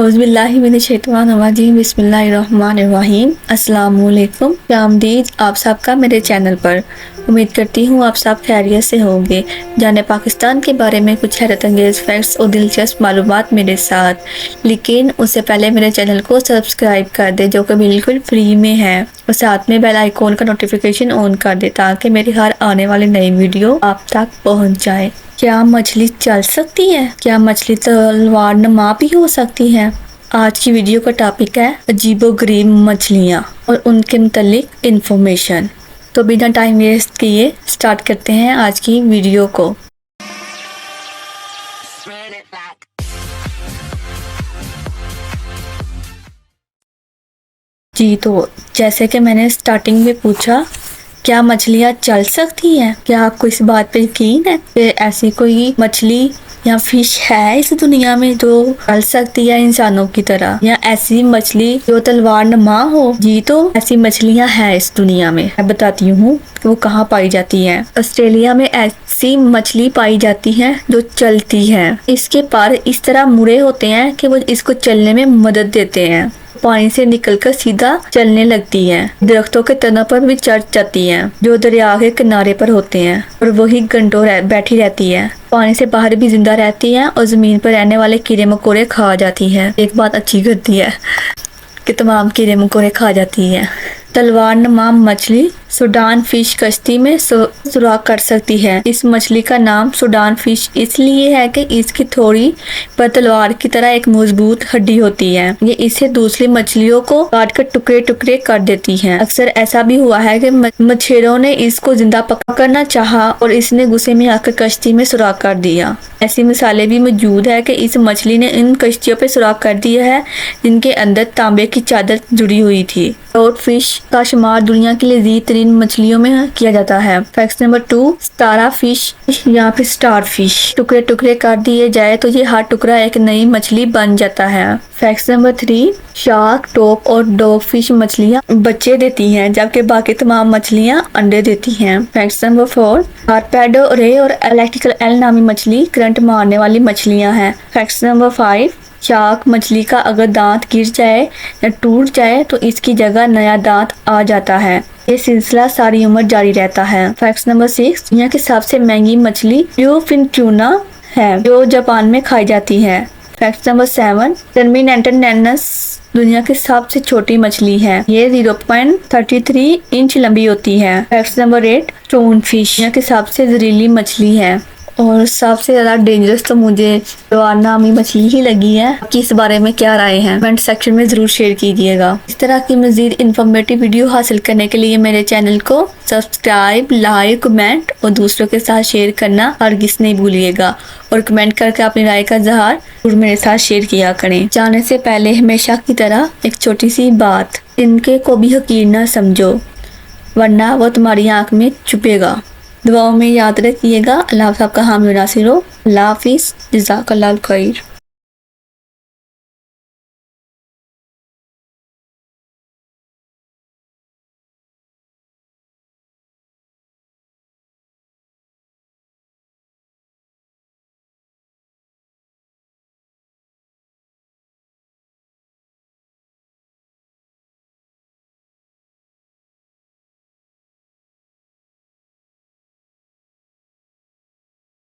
औज़ुबिल्लाहिमिनश्शैतानिर्रजीम बिस्मिल्लाहिर्रहमानिर्रहीम। अस्सलामुअलैकुम, खुशामदीद आप सबका मेरे चैनल पर। उम्मीद करती हूँ आप सब खैरियत से होंगे। जाने पाकिस्तान के बारे में कुछ हैरत अंगेज़ फैक्ट्स और दिलचस्प मालूमात मेरे साथ। लेकिन उससे पहले मेरे चैनल को सब्सक्राइब कर दे जो कि बिल्कुल फ्री में है, और साथ में बेल आइकॉन का नोटिफिकेशन ऑन कर दे ताकि मेरी हर आने वाली नई वीडियो आप तक पहुँच जाए। क्या मछली चल सकती है? क्या मछली तलवार नुमा भी हो सकती है? आज की वीडियो का टॉपिक है अजीबोगरीब मछलियाँ और उनके मुतालिक इंफॉर्मेशन। तो बिना टाइम वेस्ट किए स्टार्ट करते हैं आज की वीडियो को। जी, तो जैसे कि मैंने स्टार्टिंग में पूछा, क्या मछलियाँ चल सकती हैं? क्या आपको इस बात पे यकीन है कि ऐसी कोई मछली या फिश है इस दुनिया में जो चल सकती है इंसानों की तरह, या ऐसी मछली जो तलवार नुमा हो? जी, तो ऐसी मछलियाँ हैं इस दुनिया में। मैं बताती हूँ वो कहाँ पाई जाती हैं। ऑस्ट्रेलिया में ऐसी मछली पाई जाती है जो चलती है। इसके पर इस तरह मुड़े होते हैं कि वो इसको चलने में मदद देते हैं। पानी से निकलकर सीधा चलने लगती हैं। दरख्तों के तनों पर भी चढ़ जाती हैं जो दरिया के किनारे पर होते हैं, और वही घंटों बैठी रहती है। पानी से बाहर भी जिंदा रहती है और जमीन पर रहने वाले कीड़े मकोड़े खा जाती है। एक बात अच्छी करती है कि तमाम कीड़े मकोड़े खा जाती है। तलवार नुमा मछली सूडान फिश कश्ती में सुराख कर सकती है। इस मछली का नाम सूडान फिश इसलिए है कि इसकी थोड़ी पर तलवार की तरह एक मजबूत हड्डी होती है। ये इसे दूसरी मछलियों को काट कर टुकड़े टुकड़े कर देती हैं। अक्सर ऐसा भी हुआ है कि मछेरों ने इसको जिंदा पकड़ना चाहा और इसने गुस्से में आकर कश्ती में सुराख कर दिया। ऐसी मिसालें भी मौजूद है कि इस मछली ने इन कश्तियों पर सुराख कर दिया है जिनके अंदर तांबे की चादर जुड़ी हुई थी। रोड फिश का शुमार दुनिया की लजीज तरीन मछलियों में किया जाता है। फैक्ट नंबर 2, स्टारा फिश या फिर स्टार फिश। टुकड़े टुकड़े कर दिए जाए तो ये हर टुकड़ा एक नई मछली बन जाता है। फैक्ट नंबर 3, शार्क, टॉप और डॉग फिश मछलियाँ बच्चे देती हैं जबकि बाकी तमाम मछलियाँ अंडे देती हैं। फैक्ट नंबर 4, हार्पेडो रे और इलेक्ट्रिकल एल नामी मछली करंट मारने वाली मछलियाँ हैं। फैक्ट नंबर 5, शार्क मछली का अगर दांत गिर जाए या टूट जाए तो इसकी जगह नया दांत आ जाता है। ये सिलसिला सारी उम्र जारी रहता है। फैक्ट नंबर 6, दुनिया की सबसे महंगी मछली ब्लूफिन ट्यूना है जो जापान में खाई जाती है। फैक्ट नंबर 7, टर्मिनेटरनेनस दुनिया की सबसे छोटी मछली है। ये 0.33 इंच लंबी होती है। फैक्ट नंबर 8, स्टोन फिश दुनिया की सबसे जहरीली मछली है, और सबसे ज़्यादा डेंजरस तो मुझे तलवार नामी मछली ही लगी है। आपकी इस बारे में क्या राय है? कमेंट सेक्शन में ज़रूर शेयर कीजिएगा। इस तरह की मज़ीद इन्फॉर्मेटिव वीडियो हासिल करने के लिए मेरे चैनल को सब्सक्राइब, लाइक, कमेंट और दूसरों के साथ शेयर करना हरगिज़ नहीं भूलिएगा। और कमेंट करके अपनी राय का इज़हार जरूर मेरे साथ शेयर किया करें। जाने से पहले हमेशा की तरह एक छोटी सी बात, इनके को भी हकीर ना समझो वरना वो तुम्हारी आँख में छुपेगा। दुआओं में याद रखिएगा। अल्लाह सबका हामी नासिर हो। अल्लाह हाफिज़, जज़ाकल्लाह खैर।